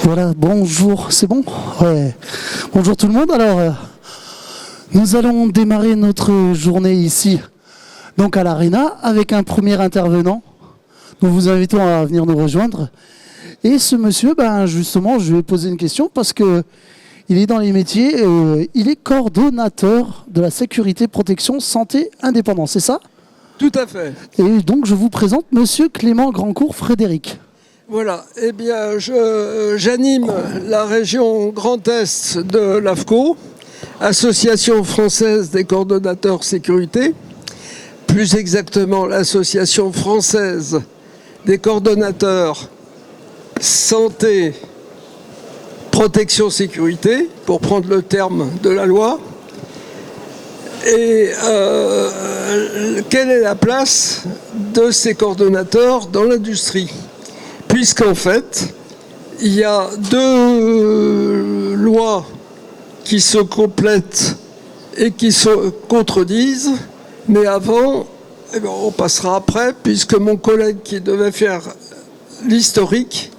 Voilà, bonjour, c'est bon? Ouais. Bonjour tout le monde. Alors, nous allons démarrer notre journée ici, donc à l'Arena, avec un premier intervenant. Nous vous invitons à venir nous rejoindre. Et ce monsieur, justement, je lui ai posé une question parce que il est dans les métiers, il est coordonnateur de la sécurité, protection, santé, indépendance, c'est ça? Tout à fait. Et donc, je vous présente monsieur Clément Grandcourt-Frédéric. Voilà, eh bien, j'anime la région Grand Est de l'AFCO, Association française des coordonnateurs sécurité, plus exactement l'Association française des coordonnateurs santé, protection, sécurité, pour prendre le terme de la loi. Et quelle est la place de ces coordonnateurs dans l'industrie ? Puisqu'en fait, il y a deux lois qui se complètent et qui se contredisent. Mais avant, on passera après, puisque mon collègue qui devait faire l'historique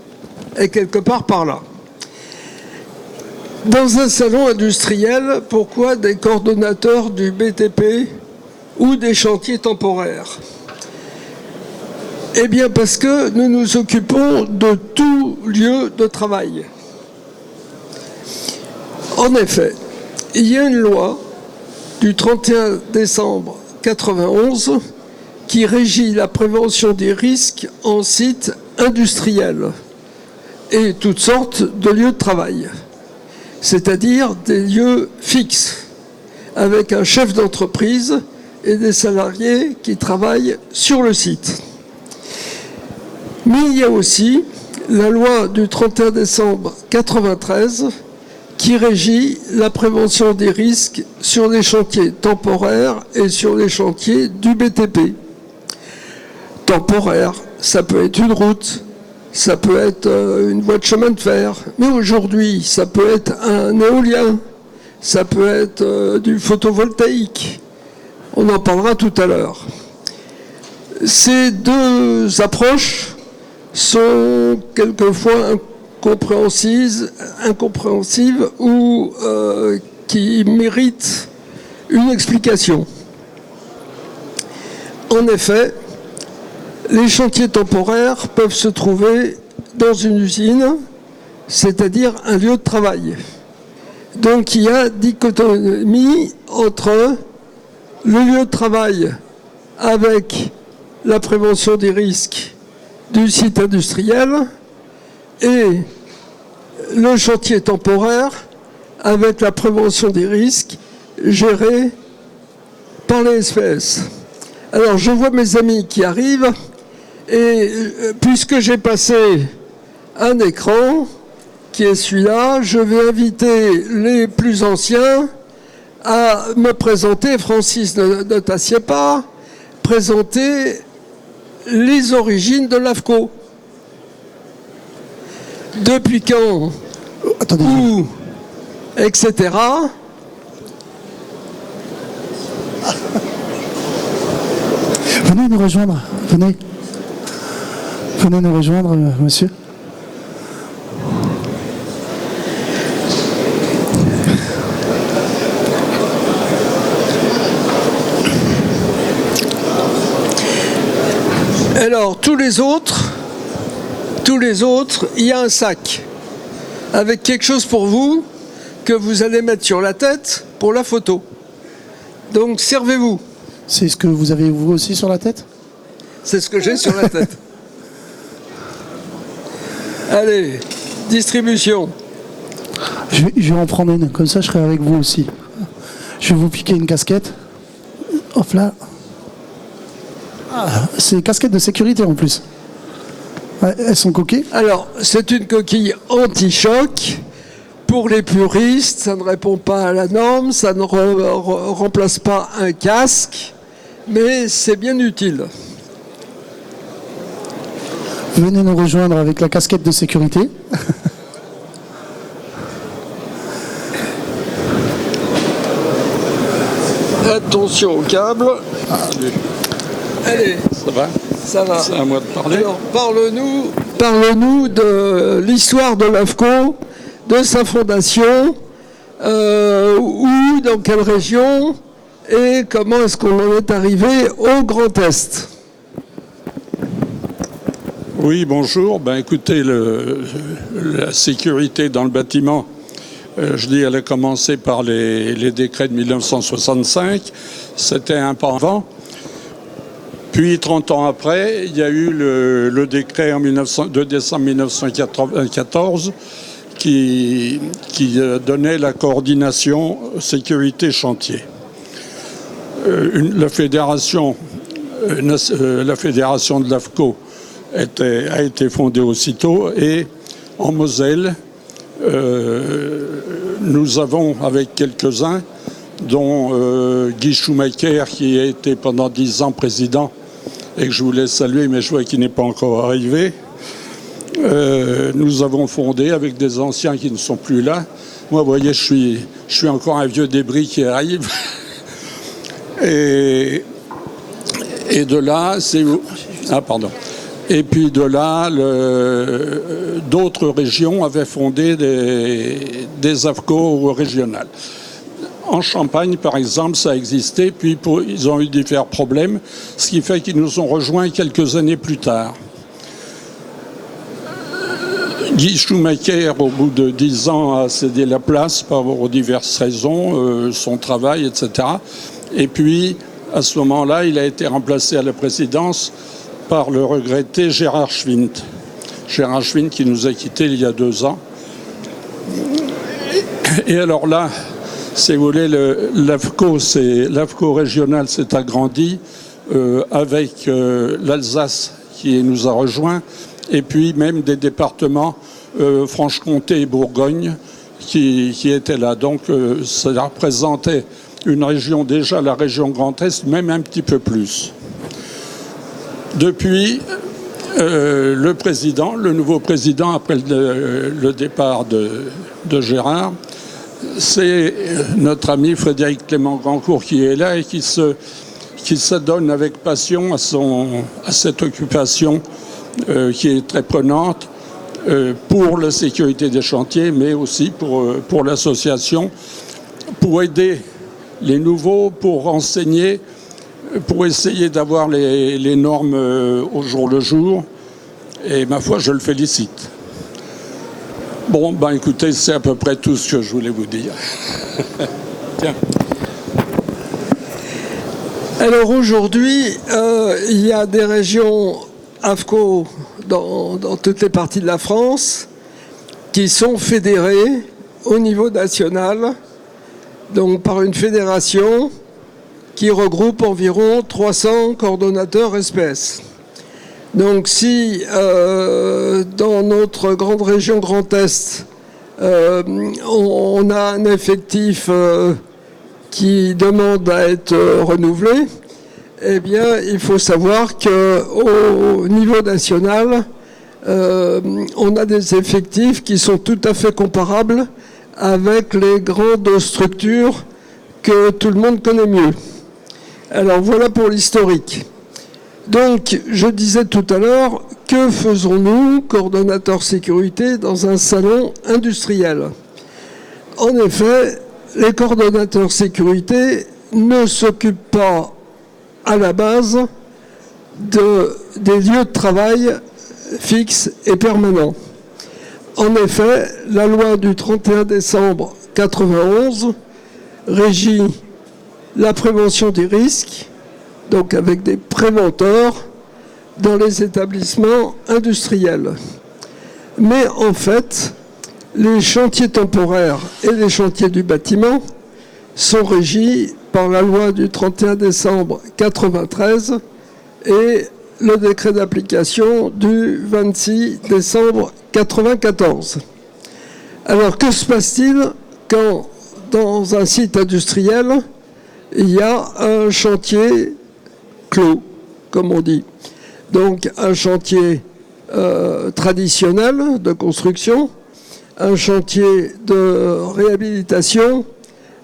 est quelque part par là. Dans un salon industriel, pourquoi des coordonnateurs du BTP ou des chantiers temporaires ? Eh bien parce que nous nous occupons de tout lieu de travail. En effet, il y a une loi du 31 décembre 1991 qui régit la prévention des risques en site industriel et toutes sortes de lieux de travail, c'est-à-dire des lieux fixes, avec un chef d'entreprise et des salariés qui travaillent sur le site. Mais il y a aussi la loi du 31 décembre 1993 qui régit la prévention des risques sur les chantiers temporaires et sur les chantiers du BTP. Temporaire, ça peut être une route, ça peut être une voie de chemin de fer, mais aujourd'hui, ça peut être un éolien, ça peut être du photovoltaïque. On en parlera tout à l'heure. Ces deux approches sont quelquefois incompréhensibles ou qui méritent une explication. En effet, les chantiers temporaires peuvent se trouver dans une usine, c'est-à-dire un lieu de travail. Donc il y a dichotomie entre le lieu de travail avec la prévention des risques du site industriel et le chantier temporaire avec la prévention des risques gérée par les SPS. Alors je vois mes amis qui arrivent et puisque j'ai passé un écran qui est celui-là, je vais inviter les plus anciens à me présenter. Francis, ne t'assieds pas, présenter les origines de l'AFCO. Depuis quand, où, etc. Venez nous rejoindre, venez. Venez nous rejoindre, monsieur. Alors, tous les autres, il y a un sac avec quelque chose pour vous que vous allez mettre sur la tête pour la photo. Donc, servez-vous. C'est ce que vous avez vous aussi sur la tête? C'est ce que j'ai sur la tête. Allez, distribution. Je vais en prendre une, comme ça je serai avec vous aussi. Je vais vous piquer une casquette. Hop là. Ah, c'est une casquette de sécurité en plus. Ouais, elles sont coquées. Alors, c'est une coquille anti-choc. Pour les puristes, ça ne répond pas à la norme, ça ne remplace pas un casque, mais c'est bien utile. Venez nous rejoindre avec la casquette de sécurité. Attention au câble. Ah. Allez. Ça va? Ça va. C'est à moi de parler. Alors, parle-nous Parle-nous de l'histoire de l'AFCO, de sa fondation, où, dans quelle région, et comment est-ce qu'on en est arrivé au Grand Est. Oui, bonjour. Écoutez, la sécurité dans le bâtiment, je dis, elle a commencé par les décrets de 1965. C'était un pas avant. Puis, 30 ans après, il y a eu le décret de décembre 1994 qui donnait la coordination sécurité-chantier. La fédération de l'AFCO a été fondée aussitôt, et en Moselle, nous avons, avec quelques-uns, dont Guy Schumacher, qui a été pendant 10 ans président et que je voulais saluer, mais je vois qu'il n'est pas encore arrivé, nous avons fondé avec des anciens qui ne sont plus là. Moi, vous voyez, je suis encore un vieux débris qui arrive. Et de là, c'est... Ah, pardon. Et puis de là, d'autres régions avaient fondé des AFCO régionales. En Champagne, par exemple, ça existait, puis ils ont eu divers problèmes, ce qui fait qu'ils nous ont rejoints quelques années plus tard. Guy Schumacher, au bout de 10 ans, a cédé la place pour diverses raisons, son travail, etc. Et puis, à ce moment-là, il a été remplacé à la présidence par le regretté Gérard Schwint. Gérard Schwint qui nous a quittés il y a 2 ans. Et alors là, si vous voulez, l'AFCO régional s'est agrandi avec l'Alsace qui nous a rejoints, et puis même des départements Franche-Comté et Bourgogne qui étaient là. Donc ça représentait une région, déjà la région Grand Est, même un petit peu plus. Depuis, le nouveau président, après le départ de Gérard, c'est notre ami Frédéric Clément Grandcourt qui est là et qui s'adonne avec passion à cette occupation qui est très prenante pour la sécurité des chantiers, mais aussi pour l'association, pour aider les nouveaux, pour renseigner, pour essayer d'avoir les normes au jour le jour. Et ma foi, je le félicite. Bon, écoutez, c'est à peu près tout ce que je voulais vous dire. Tiens. Alors aujourd'hui, il y a des régions AFCO dans toutes les parties de la France qui sont fédérées au niveau national, donc par une fédération qui regroupe environ 300 coordonnateurs espèces. Donc si dans notre grande région Grand Est, on a un effectif qui demande à être renouvelé, eh bien il faut savoir qu'au niveau national, on a des effectifs qui sont tout à fait comparables avec les grandes structures que tout le monde connaît mieux. Alors voilà pour l'historique. Donc, je disais tout à l'heure, que faisons-nous, coordonnateurs sécurité, dans un salon industriel? En effet, les coordonnateurs sécurité ne s'occupent pas, à la base, des lieux de travail fixes et permanents. En effet, la loi du 31 décembre 1991 régit la prévention des risques, donc avec des préventeurs dans les établissements industriels. Mais en fait, les chantiers temporaires et les chantiers du bâtiment sont régis par la loi du 31 décembre 1993 et le décret d'application du 26 décembre 1994. Alors que se passe-t-il quand, dans un site industriel, il y a un chantier clos, comme on dit? Donc un chantier traditionnel de construction, un chantier de réhabilitation,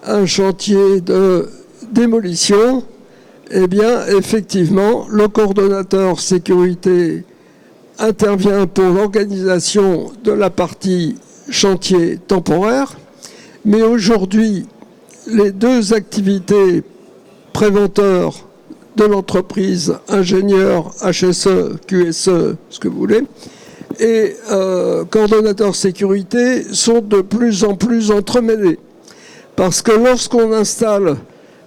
un chantier de démolition. Eh bien, effectivement, le coordonnateur sécurité intervient pour l'organisation de la partie chantier temporaire, mais aujourd'hui, les deux activités préventeurs de l'entreprise, ingénieur, HSE, QSE, ce que vous voulez, et coordonnateur sécurité sont de plus en plus entremêlés. Parce que lorsqu'on installe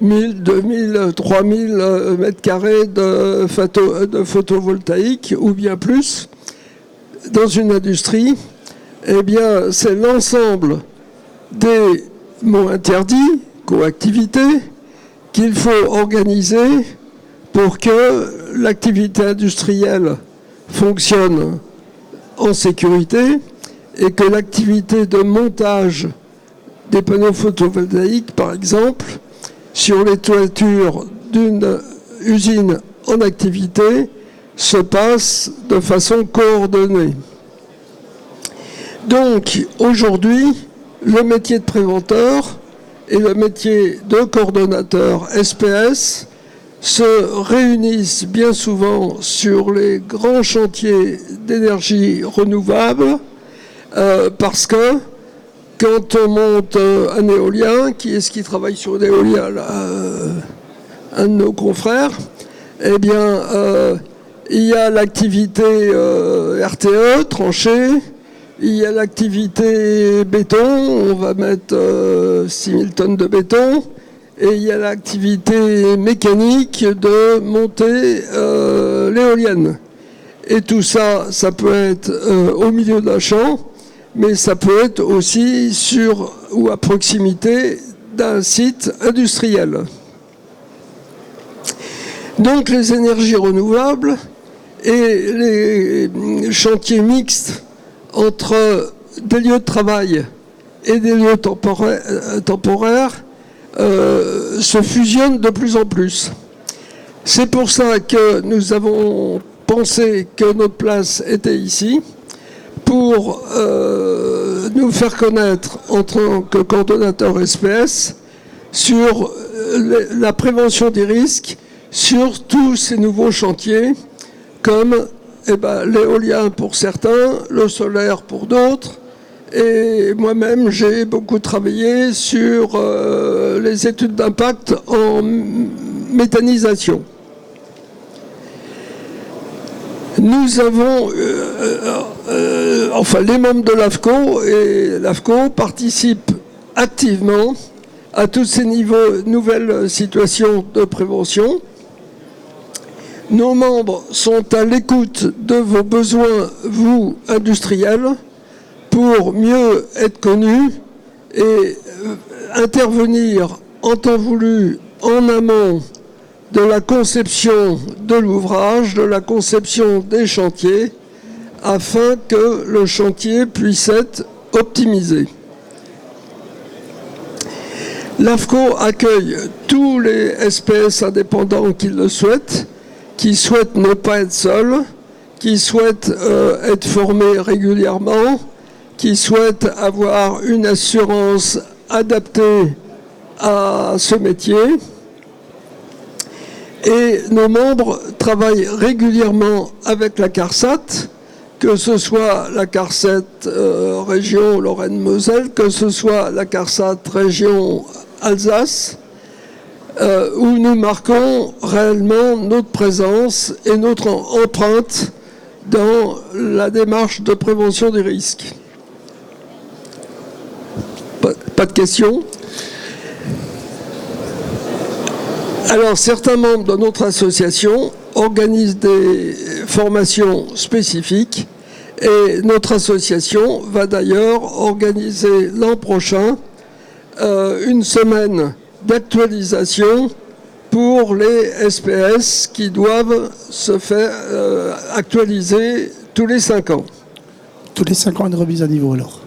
1000, 2000, 3000 mètres carrés de photovoltaïque ou bien plus dans une industrie, eh bien c'est l'ensemble des mots interdits, coactivités, qu'il faut organiser pour que l'activité industrielle fonctionne en sécurité et que l'activité de montage des panneaux photovoltaïques, par exemple, sur les toitures d'une usine en activité, se passe de façon coordonnée. Donc, aujourd'hui, le métier de préventeur et le métier de coordonnateur SPS se réunissent bien souvent sur les grands chantiers d'énergie renouvelable parce que quand on monte un éolien, qui est-ce qui travaille sur un éolien là, un de nos confrères, eh bien, il y a l'activité RTE, tranchée, il y a l'activité béton, on va mettre 6000 tonnes de béton, et il y a l'activité mécanique de monter l'éolienne. Et tout ça, ça peut être au milieu d'un champ, mais ça peut être aussi sur ou à proximité d'un site industriel. Donc les énergies renouvelables et les chantiers mixtes entre des lieux de travail et des lieux temporaires se fusionnent de plus en plus. C'est pour ça que nous avons pensé que notre place était ici, pour nous faire connaître en tant que coordonnateur SPS sur la prévention des risques sur tous ces nouveaux chantiers, comme l'éolien pour certains, le solaire pour d'autres. Et moi-même, j'ai beaucoup travaillé sur les études d'impact en méthanisation. Nous avons, les membres de l'AFCO et l'AFCO participent activement à tous ces nouvelles situations de prévention. Nos membres sont à l'écoute de vos besoins, vous, industriels, pour mieux être connus et intervenir en temps voulu en amont de la conception de l'ouvrage, de la conception des chantiers, afin que le chantier puisse être optimisé. L'AFCO accueille tous les SPS indépendants qui le souhaitent, qui souhaitent ne pas être seuls, qui souhaitent être formés régulièrement, qui souhaitent avoir une assurance adaptée à ce métier. Et nos membres travaillent régulièrement avec la CARSAT, que ce soit la CARSAT région Lorraine-Moselle, que ce soit la CARSAT région Alsace, où nous marquons réellement notre présence et notre empreinte dans la démarche de prévention des risques. Pas de questions ? Alors, certains membres de notre association organisent des formations spécifiques et notre association va d'ailleurs organiser l'an prochain une semaine d'actualisation pour les SPS qui doivent se faire actualiser tous les 5 ans. Tous les 5 ans, une remise à niveau alors?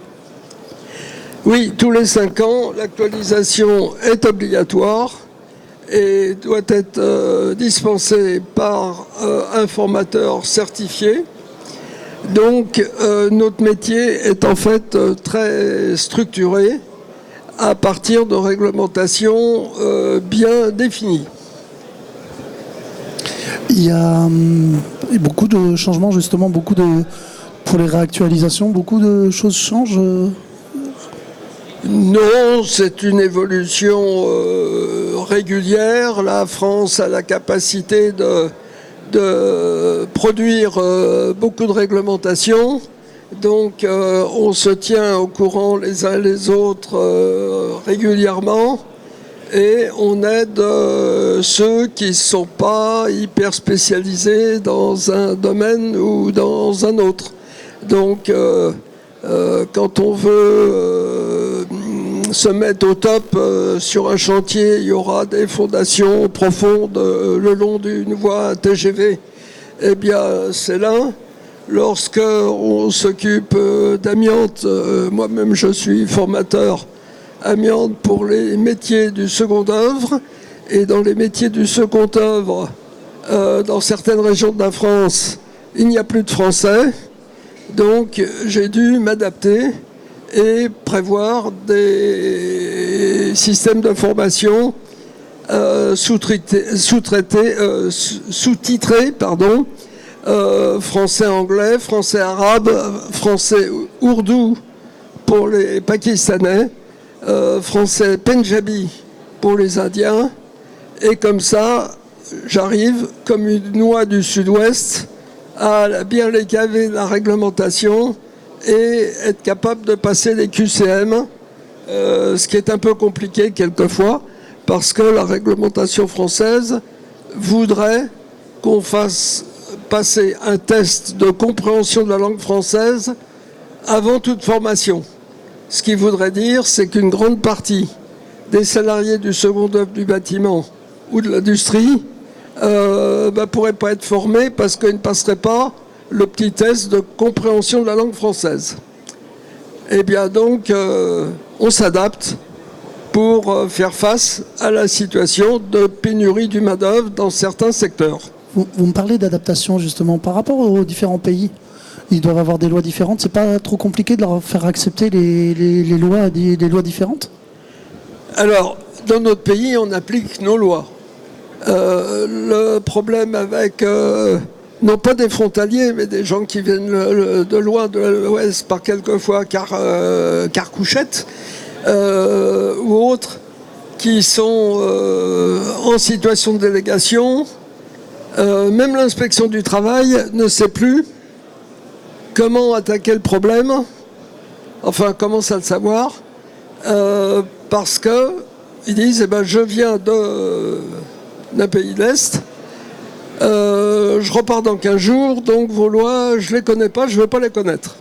Oui, tous les 5 ans, l'actualisation est obligatoire et doit être dispensée par un formateur certifié. Donc, notre métier est en fait très structuré à partir de réglementations bien définies. Il y a Et beaucoup de changements, justement, pour les réactualisations, beaucoup de choses changent. Non, c'est une évolution régulière. La France a la capacité de produire beaucoup de réglementations. Donc on se tient au courant les uns les autres régulièrement et on aide ceux qui ne sont pas hyper spécialisés dans un domaine ou dans un autre. Donc quand on veut se mettre au top sur un chantier, il y aura des fondations profondes le long d'une voie TGV. Eh bien, c'est là. Lorsque on s'occupe d'amiante, moi-même je suis formateur amiante pour les métiers du second œuvre. Et dans les métiers du second œuvre, dans certaines régions de la France, il n'y a plus de français. Donc j'ai dû m'adapter et prévoir des systèmes de formation sous-titrés, français-anglais, français-arabe, français-ourdou pour les Pakistanais, français-pendjabi pour les Indiens. Et comme ça, j'arrive, comme une noix du Sud-Ouest, à bien les caver la réglementation et être capable de passer les QCM, ce qui est un peu compliqué quelquefois, parce que la réglementation française voudrait qu'on fasse passer un test de compréhension de la langue française avant toute formation. Ce qui voudrait dire, c'est qu'une grande partie des salariés du second œuvre du bâtiment ou de l'industrie pourraient pas être formés parce qu'ils ne passeraient pas le petit test de compréhension de la langue française. Eh bien donc, on s'adapte pour faire face à la situation de pénurie du main-d'œuvre dans certains secteurs. Vous me parlez d'adaptation justement par rapport aux différents pays. Ils doivent avoir des lois différentes. C'est pas trop compliqué de leur faire accepter les lois différentes? Alors, dans notre pays, on applique nos lois. Le problème avec, non pas des frontaliers, mais des gens qui viennent de loin, de l'Ouest, par quelquefois Carcouchette ou autres, qui sont en situation de délégation. Même l'inspection du travail ne sait plus comment attaquer le problème, enfin commence à le savoir, parce qu'ils disent je viens d'un pays de l'Est, je repars dans 15 jours, donc vos lois, je ne les connais pas, je ne veux pas les connaître.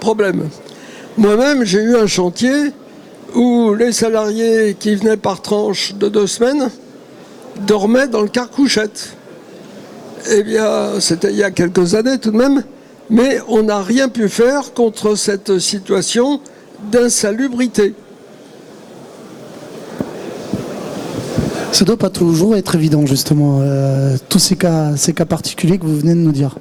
Problème. Moi-même, j'ai eu un chantier où les salariés qui venaient par tranche de 2 semaines dormaient dans le Carcouchette. Eh bien, c'était il y a quelques années tout de même, mais on n'a rien pu faire contre cette situation d'insalubrité. Ça ne doit pas toujours être évident, justement, tous ces cas particuliers que vous venez de nous dire.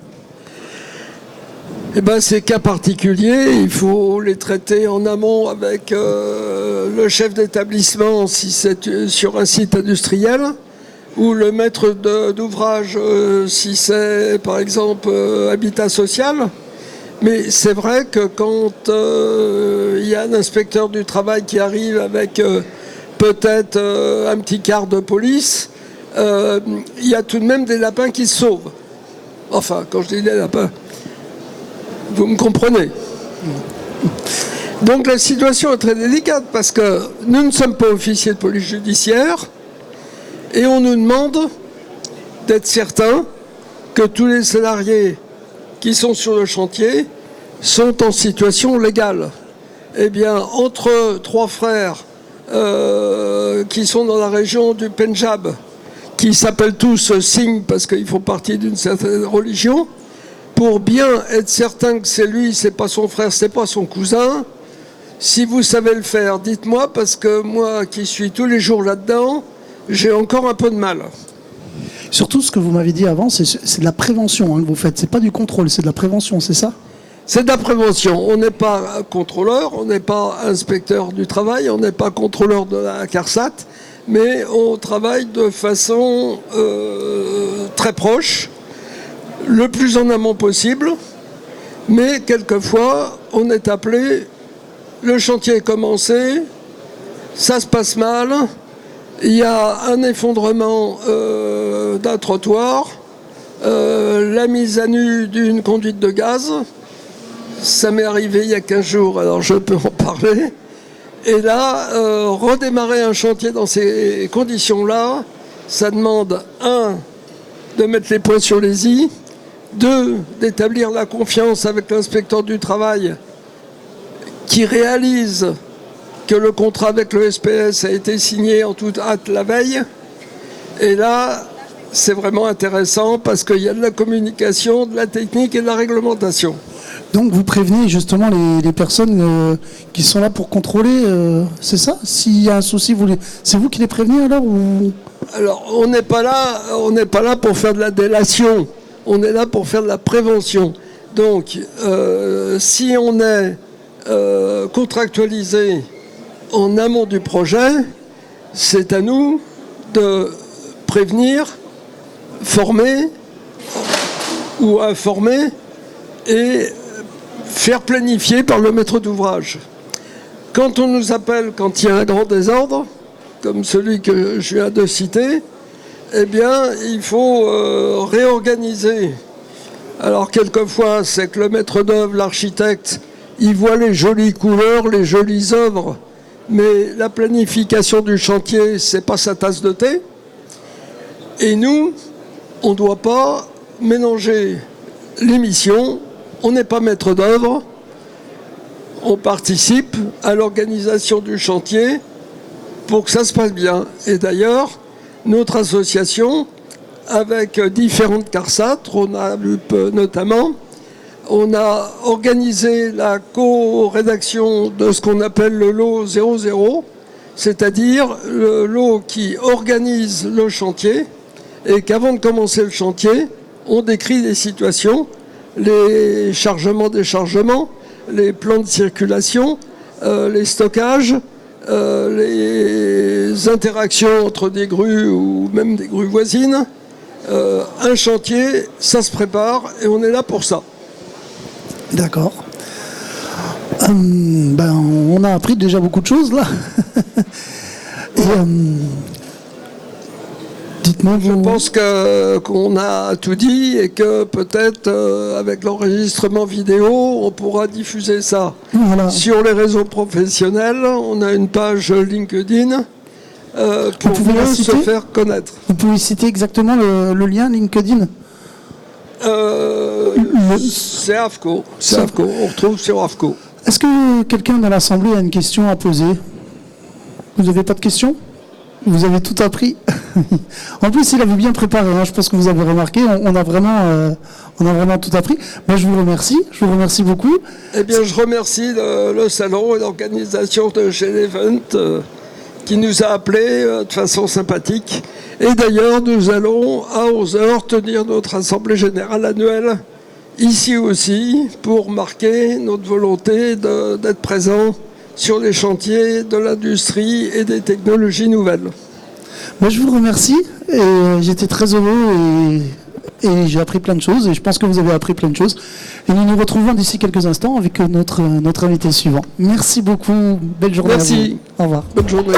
Eh bien, ces cas particuliers, il faut les traiter en amont avec le chef d'établissement si c'est sur un site industriel, ou le maître d'ouvrage si c'est, par exemple, habitat social. Mais c'est vrai que quand il y a un inspecteur du travail qui arrive avec peut-être un petit quart de police, il y a tout de même des lapins qui se sauvent. Enfin, quand je dis des lapins, vous me comprenez. Donc la situation est très délicate parce que nous ne sommes pas officiers de police judiciaire et on nous demande d'être certains que tous les salariés qui sont sur le chantier sont en situation légale. Eh bien, entre 3 frères qui sont dans la région du Pendjab, qui s'appellent tous Singh parce qu'ils font partie d'une certaine religion, pour bien être certain que c'est lui, c'est pas son frère, c'est pas son cousin, si vous savez le faire, dites-moi, parce que moi qui suis tous les jours là-dedans, j'ai encore un peu de mal. Surtout, ce que vous m'avez dit avant, c'est de la prévention que vous faites. C'est pas du contrôle, c'est de la prévention, c'est ça? C'est de la prévention. On n'est pas contrôleur, on n'est pas inspecteur du travail, on n'est pas contrôleur de la CARSAT, mais on travaille de façon très proche le plus en amont possible, mais quelquefois, on est appelé, le chantier est commencé, ça se passe mal, il y a un effondrement d'un trottoir, la mise à nu d'une conduite de gaz. Ça m'est arrivé il y a 15 jours, alors je peux en parler. Et là, redémarrer un chantier dans ces conditions-là, ça demande, 1, de mettre les points sur les i, 2, d'établir la confiance avec l'inspecteur du travail qui réalise que le contrat avec le SPS a été signé en toute hâte la veille. Et là, c'est vraiment intéressant parce qu'il y a de la communication, de la technique et de la réglementation. Donc vous prévenez justement les personnes qui sont là pour contrôler, c'est ça? S'il y a un souci, c'est vous qui les prévenez alors ou... Alors on n'est pas là pour faire de la délation, on est là pour faire de la prévention. Donc si on est contractualisé en amont du projet, c'est à nous de prévenir, former ou informer et faire planifier par le maître d'ouvrage. Quand on nous appelle, quand il y a un grand désordre, comme celui que je viens de citer, eh bien, il faut réorganiser. Alors, quelquefois, c'est que le maître d'œuvre, l'architecte, il voit les jolies couleurs, les jolies œuvres, mais la planification du chantier, c'est pas sa tasse de thé. Et nous, on ne doit pas mélanger les missions. On n'est pas maître d'œuvre, on participe à l'organisation du chantier pour que ça se passe bien. Et d'ailleurs, notre association, avec différentes CARSAT, RHONA-ALUP notamment, on a organisé la co-rédaction de ce qu'on appelle le lot 00, c'est-à-dire le lot qui organise le chantier et qu'avant de commencer le chantier, on décrit des situations, les chargements, déchargements, les plans de circulation, les stockages, les interactions entre des grues ou même des grues voisines. Un chantier, ça se prépare et on est là pour ça. D'accord. On a appris déjà beaucoup de choses là. Et, dites-moi. Je pense qu'on a tout dit et que peut-être avec l'enregistrement vidéo, on pourra diffuser ça. Voilà. Sur les réseaux professionnels, on a une page LinkedIn pour mieux se faire connaître. Vous pouvez citer exactement le lien LinkedIn? C'est AFCO. C'est AFCO. On retrouve sur AFCO. Est-ce que quelqu'un dans l'Assemblée a une question à poser? Vous n'avez pas de questions? Vous avez tout appris. En plus, il avait bien préparé. Hein. Je pense que vous avez remarqué. On a vraiment tout appris. Moi, je vous remercie. Je vous remercie beaucoup. Eh bien, je remercie le salon et l'organisation de Shell Event qui nous a appelés de façon sympathique. Et d'ailleurs, nous allons à 11h tenir notre assemblée générale annuelle ici aussi pour marquer notre volonté d'être présents sur les chantiers de l'industrie et des technologies nouvelles. Moi, je vous remercie et j'étais très heureux et j'ai appris plein de choses et je pense que vous avez appris plein de choses. Et nous nous retrouvons d'ici quelques instants avec notre invité suivant. Merci beaucoup. Belle journée. Merci. À vous. Au revoir. Bonne journée.